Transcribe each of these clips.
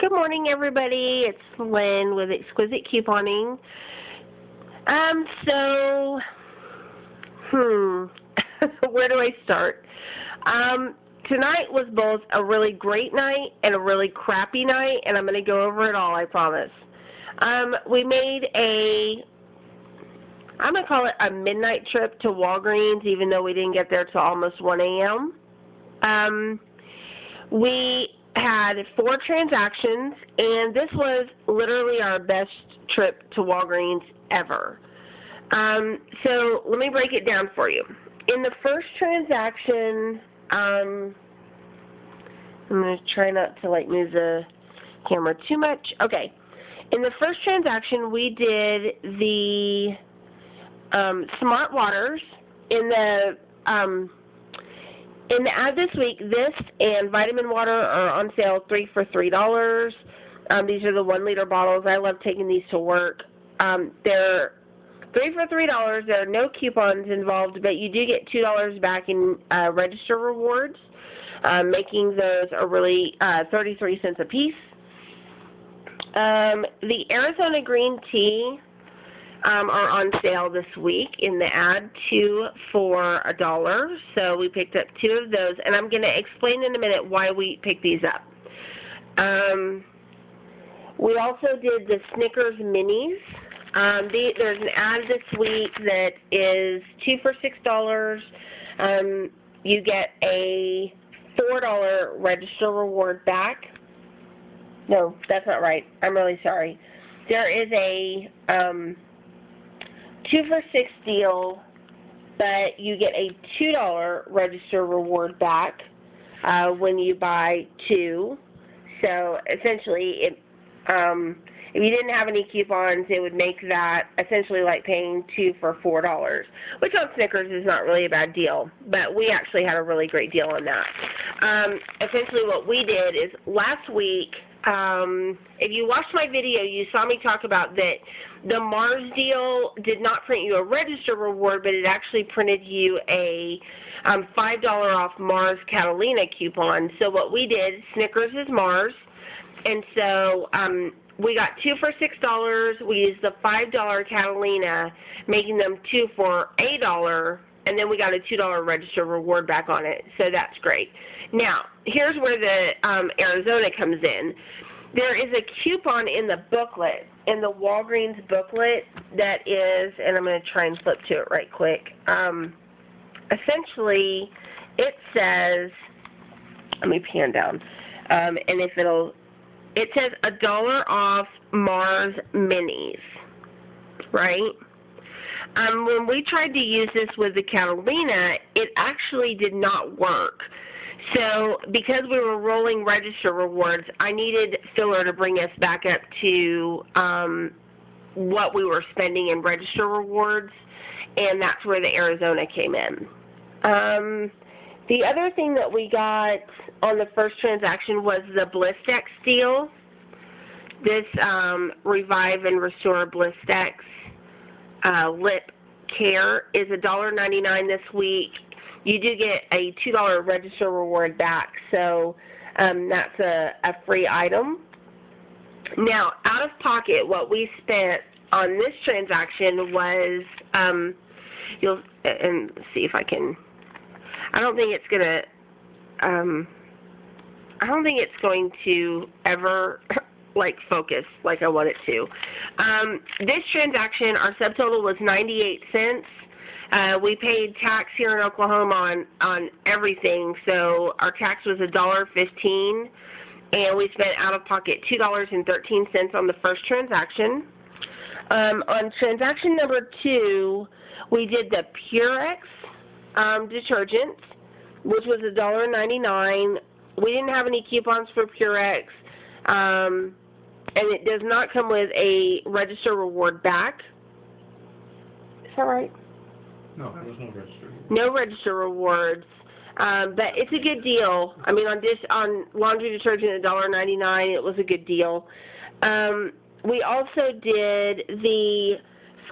Good morning, everybody. It's Lynn with Exquisite Couponing. Where do I start? Tonight was both a really great night and a really crappy night, and I'm going to go over it all, I promise. We made I'm going to call it a midnight trip to Walgreens, even though we didn't get there till almost 1 a.m. We had 4 transactions, and this was literally our best trip to Walgreens ever. So let me break it down for you. In the first transaction, I'm going to try not to move the camera too much. Okay. In the first transaction, we did the Smart Waters. In the ad this week, this and vitamin water are on sale 3 for $3. These are the 1-liter bottles. I love taking these to work. They're 3 for $3. There are no coupons involved, but you do get $2 back in register rewards, making those a really 33 cents a piece. The Arizona green tea are on sale this week in the ad, 2 for $1. So we picked up 2 of those, and I'm going to explain in a minute why we picked these up. We also did the Snickers minis. There's an ad this week that is 2 for $6. You get a $4 register reward back. No, that's not right. I'm really sorry. There is a 2 for $6 deal, but you get a $2 register reward back when you buy 2. So essentially, if you didn't have any coupons, it would make that essentially like paying 2 for $4, which on Snickers is not really a bad deal, but we actually had a really great deal on that. Essentially what we did is last week, if you watched my video, you saw me talk about that the Mars deal did not print you a register reward, but it actually printed you a $5 off Mars Catalina coupon. So what we did, Snickers is Mars, and so we got 2 for $6. We used the $5 Catalina, making them 2 for $1, and then we got a $2 register reward back on it. So that's great. Now, here's where the Arizona comes in. There is a coupon in the booklet, in the Walgreens booklet, that is, and I'm going to try and flip to it right quick. Essentially, it says, let me pan down, and it says $1 off Mars minis, right? When we tried to use this with the Catalina, it actually did not work. So because we were rolling register rewards, I needed filler to bring us back up to what we were spending in register rewards, and that's where the Arizona came in. The other thing that we got on the first transaction was the Blistex deal. This Revive and Restore Blistex Lip Care is $1.99 this week. You do get a $2 register reward back, so that's a free item. Now, out of pocket, what we spent on this transaction was, and see if I can, I don't think it's going to ever focus like I want it to. This transaction, our subtotal was 98 cents. We paid tax here in Oklahoma on everything, so our tax was $1.15, and we spent out of pocket $2.13 on the first transaction. On transaction number 2, we did the Purex detergent, which was $1.99. We didn't have any coupons for Purex, and it does not come with a register reward back. Is that right? No, there was no register. No register rewards, but it's a good deal. I mean, on laundry detergent, $1.99, it was a good deal. We also did the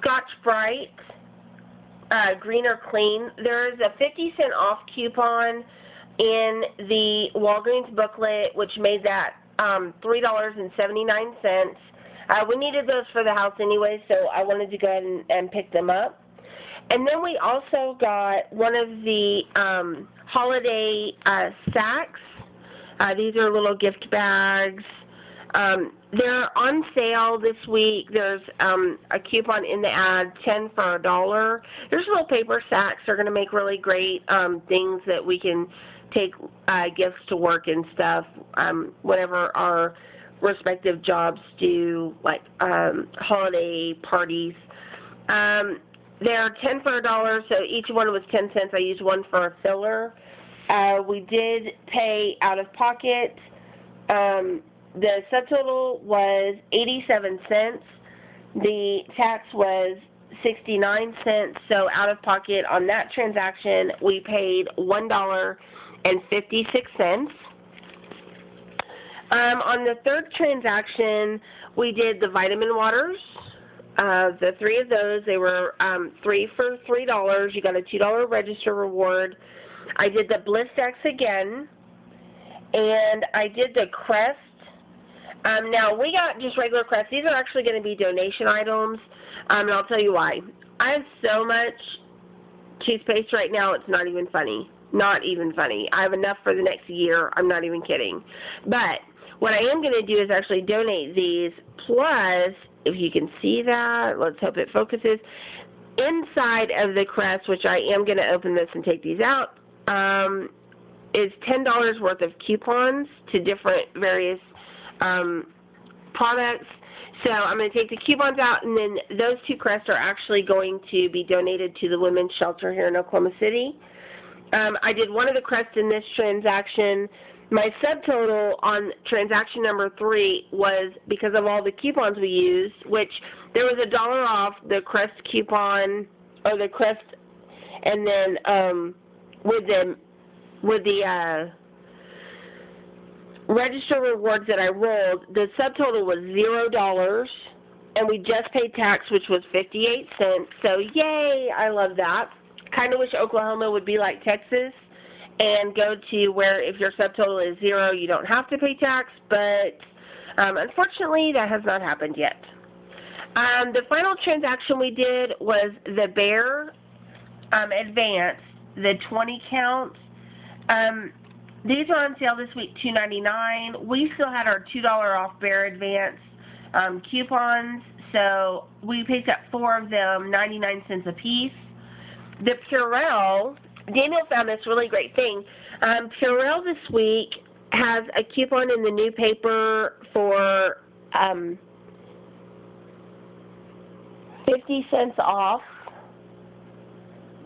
Scotch-Brite Greener Clean. There is a 50-cent off coupon in the Walgreens booklet, which made that $3.79. We needed those for the house anyway, so I wanted to go ahead and pick them up. And then we also got one of the holiday sacks. These are little gift bags. They're on sale this week. There's a coupon in the ad, 10 for $1. There's little paper sacks. They're going to make really great things that we can take gifts to work and stuff whenever our respective jobs do, like holiday parties. They're 10 for $1, so each one was 10 cents. I used one for a filler. We did pay out of pocket. The subtotal was 87 cents. The tax was 69 cents. So out of pocket on that transaction, we paid $1.56. On the third transaction, we did the vitamin waters. The three of those, they were 3 for $3. You got a $2 register reward. I did the Bliss X again, and I did the Crest. Now, we got just regular Crest. These are actually going to be donation items, and I'll tell you why. I have so much toothpaste right now, it's not even funny. Not even funny. I have enough for the next year. I'm not even kidding. But what I am going to do is actually donate these, plus, if you can see that, let's hope it focuses, inside of the Crest, which I am going to open this and take these out, is $10 worth of coupons to different various products. So I'm going to take the coupons out, and then those two Crests are actually going to be donated to the women's shelter here in Oklahoma City. I did one of the Crests in this transaction. My subtotal on transaction number 3 was, because of all the coupons we used, which there was $1 off the Crest coupon, or the Crest, and then with the register rewards that I rolled, the subtotal was $0, and we just paid tax, which was 58 cents. So yay, I love that. Kind of wish Oklahoma would be like Texas and go to where if your subtotal is 0, you don't have to pay tax, but unfortunately that has not happened yet. The final transaction we did was the Bear Advance, the 20 count. These are on sale this week, $2.99. We still had our $2 off Bear Advance coupons, so we picked up 4 of them, 99 cents a piece. The Purell, Daniel found this really great thing. Purell this week has a coupon in the new paper for 50 cents off.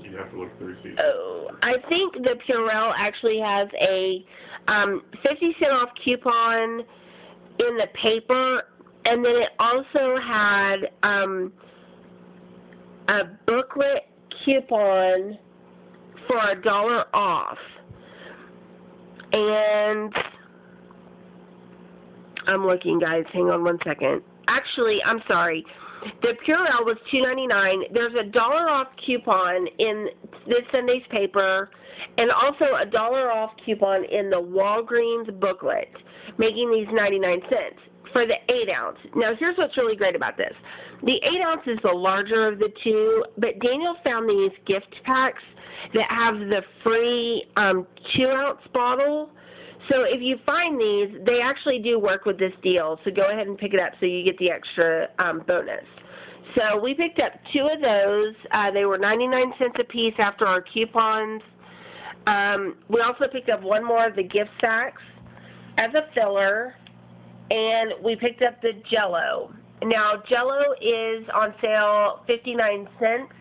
You have to look at the receipt. Oh, I think the Purell actually has a 50-cent off coupon in the paper, and then it also had a booklet coupon for $1 off. And I'm looking, guys. Hang on one second. Actually, I'm sorry. The Purell was $2.99. There's a $1 off coupon in this Sunday's paper, and also a $1 off coupon in the Walgreens booklet, making these 99 cents for the 8 ounce. Now, here's what's really great about this. The 8 ounce is the larger of the two, but Daniel found these gift packs that have the free 2 ounce bottle. So if you find these, they actually do work with this deal. So go ahead and pick it up so you get the extra bonus. So we picked up 2 of those. They were 99 cents a piece after our coupons. We also picked up 1 more of the gift sacks as a filler, and we picked up the Jell-O. Now, Jell-O is on sale 59 cents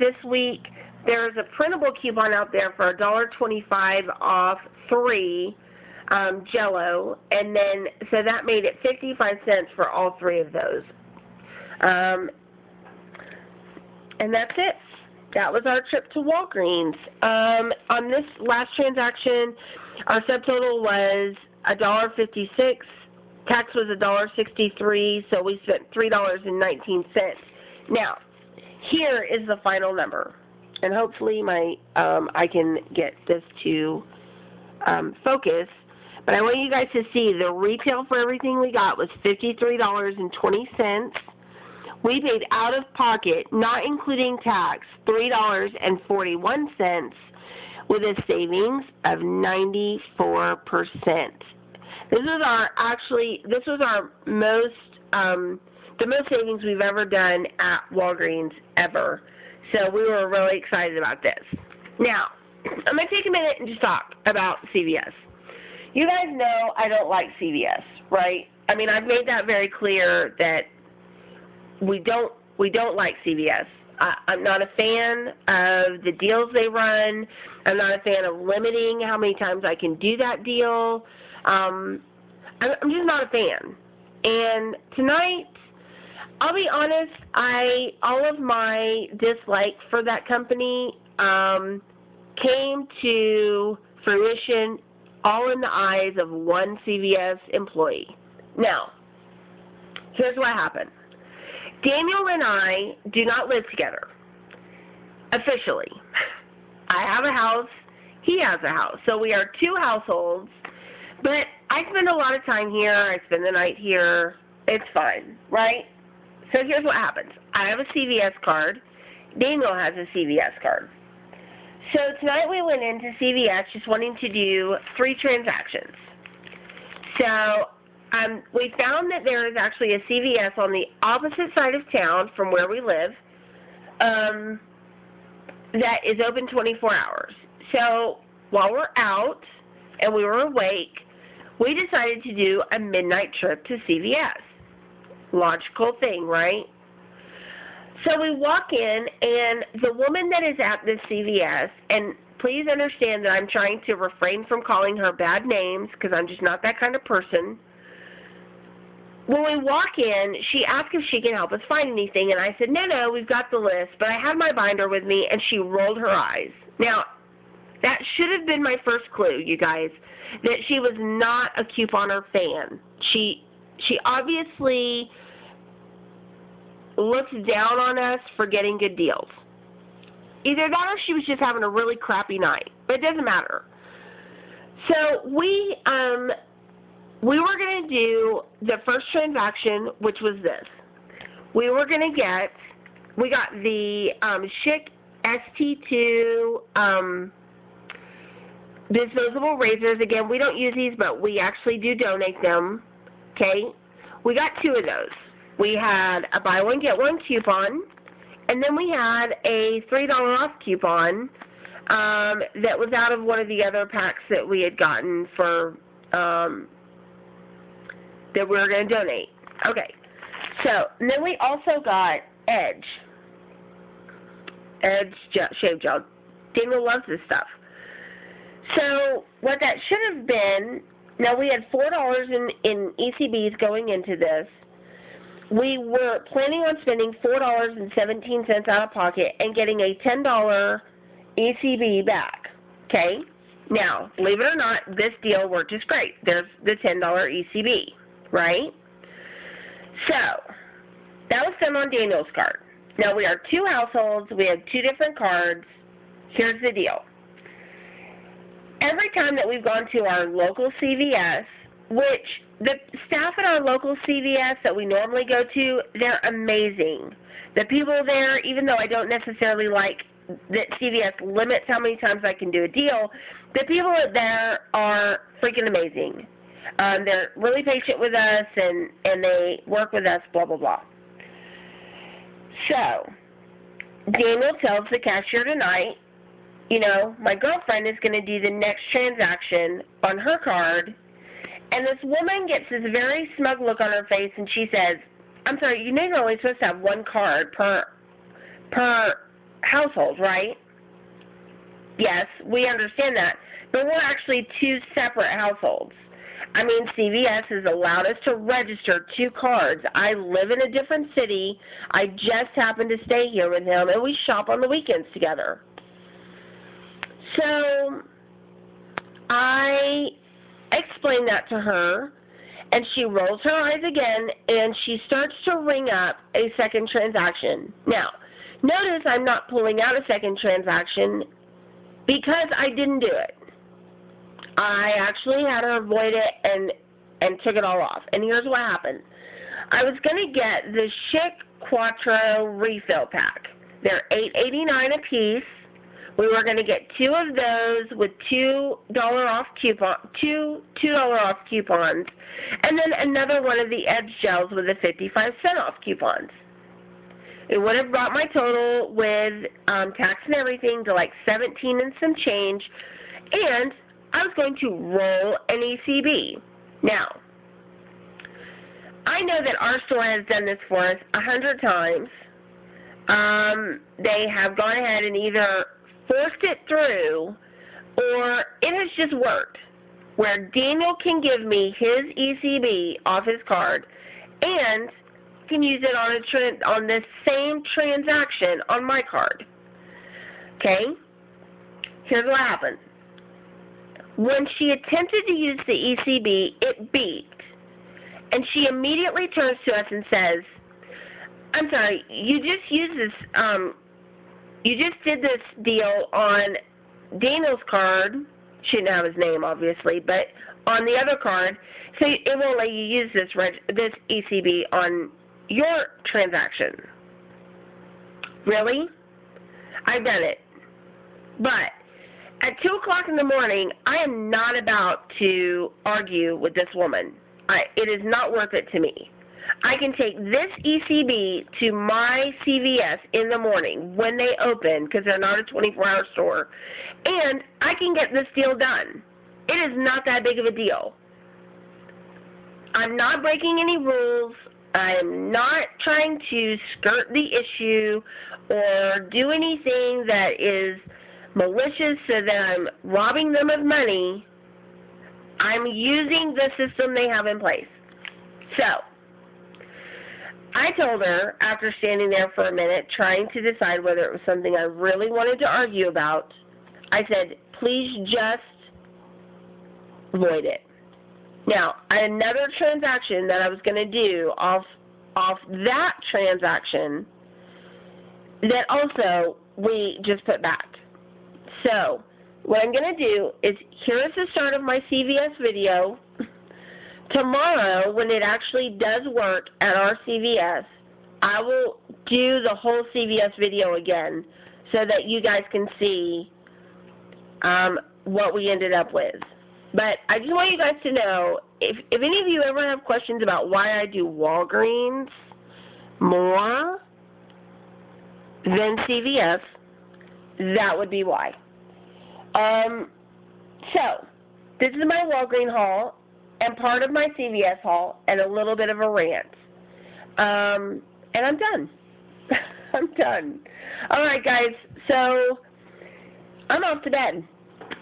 this week. There's a printable coupon out there for $1.25 off 3 Jell-O, and then so that made it 55 cents for all 3 of those. And that's it. That was our trip to Walgreens. On this last transaction, our subtotal was $1.56. Tax was $1.63, so we spent $3.19. Now, here is the final number, and hopefully I can get this to focus. But I want you guys to see the retail for everything we got was $53.20. We paid out of pocket, not including tax, $3.41 with a savings of 94%. This was our most, the most savings we've ever done at Walgreens ever. So we were really excited about this. Now, I'm going to take a minute and just talk about CVS. You guys know I don't like CVS, right? I mean, I've made that very clear that we don't like CVS. I'm not a fan of the deals they run. I'm not a fan of limiting how many times I can do that deal. I'm just not a fan. And tonight, I'll be honest, all of my dislike for that company came to fruition all in the eyes of one CVS employee. Now, here's what happened. Daniel and I do not live together, officially. I have a house, he has a house. So we are two households, but I spend a lot of time here, I spend the night here, it's fine, right? So here's what happens. I have a CVS card, Daniel has a CVS card. So tonight we went into CVS just wanting to do 3 transactions. So we found that there is actually a CVS on the opposite side of town from where we live that is open 24 hours. So while we're out and we were awake, we decided to do a midnight trip to CVS. Logical thing, right? So we walk in, and the woman that is at this CVS, and please understand that I'm trying to refrain from calling her bad names because I'm just not that kind of person. When we walk in, she asked if she can help us find anything, and I said, no, we've got the list. But I had my binder with me, and she rolled her eyes. Now, that should have been my first clue, you guys, that she was not a couponer fan. She obviously looks down on us for getting good deals. Either that or she was just having a really crappy night. But it doesn't matter. So we were going to do the first transaction, which was this. We got the Schick ST2 disposable razors. Again, we don't use these, but we actually do donate them. Okay? We got 2 of those. We had a buy one, get one coupon, and then we had a $3 off coupon that was out of one of the other packs that we had gotten for that we were going to donate. Okay. So, and then we also got Edge shave gel. Daniel loves this stuff. So, what that should have been, now we had $4 in ECBs going into this. We were planning on spending $4.17 out of pocket and getting a $10 ECB back. Okay? Now, believe it or not, this deal worked just great. There's the $10 ECB, right? So, that was done on Daniel's card. Now, we are 2 households. We have 2 different cards. Here's the deal. Every time that we've gone to our local CVS, which the staff at our local CVS that we normally go to, they're amazing. The people there, even though I don't necessarily like that CVS limits how many times I can do a deal, the people there are freaking amazing. They're really patient with us, and they work with us, blah, blah, blah. So, Daniel tells the cashier tonight, you know, my girlfriend is going to do the next transaction on her card. And this woman gets this very smug look on her face, and she says, I'm sorry, you know you're only supposed to have 1 card per household, right? Yes, we understand that. But we're actually 2 separate households. I mean, CVS has allowed us to register 2 cards. I live in a different city. I just happen to stay here with him, and we shop on the weekends together. So I explained that to her, and she rolls her eyes again, and she starts to ring up a second transaction. Now, notice I'm not pulling out a second transaction because I didn't do it. I actually had her void it and took it all off. And here's what happened. I was going to get the Schick Quattro refill pack. They're $8.89 a piece. We were going to get 2 of those with $2 off coupons, and then another one of the Edge gels with a 55-cent off coupons. It would have brought my total with tax and everything to like $17 and some change, and I was going to roll an ECB. Now, I know that our store has done this for us 100 times. They have gone ahead and either forced it through, or it has just worked, where Daniel can give me his ECB off his card and can use it on this same transaction on my card. Okay? Here's what happened. When she attempted to use the ECB, it beeped, and she immediately turns to us and says, "I'm sorry, you just used this, you just did this deal on Daniel's card." She didn't have his name, obviously, but on the other card, so it won't let you use this ECB on your transaction. Really? I've done it. But at 2 o'clock in the morning, I am not about to argue with this woman. It is not worth it to me. I can take this ECB to my CVS in the morning when they open, because they're not a 24-hour store, and I can get this deal done. It is not that big of a deal. I'm not breaking any rules. I am not trying to skirt the issue or do anything that is malicious so that I'm robbing them of money. I'm using the system they have in place. So, I told her, after standing there for a minute, trying to decide whether it was something I really wanted to argue about, I said, please just void it. Now, I had another transaction that I was going to do off that transaction that also we just put back. So, what I'm going to do is, here is the start of my CVS video. Tomorrow, when it actually does work at our CVS, I will do the whole CVS video again so that you guys can see what we ended up with. But I just want you guys to know, if any of you ever have questions about why I do Walgreens more than CVS, that would be why. So, this is my Walgreens haul and part of my CVS haul and a little bit of a rant. And I'm done. I'm done. All right, guys, so I'm off to bed.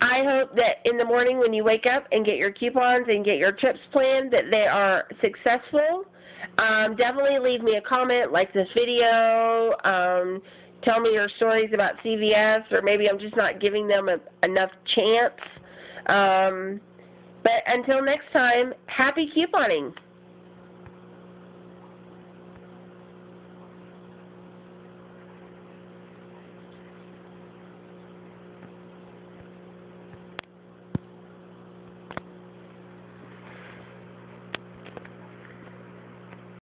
I hope that in the morning when you wake up and get your coupons and get your trips planned that they are successful. Definitely leave me a comment, like this video, tell me your stories about CVS, or maybe I'm just not giving them enough chance. But until next time, happy couponing.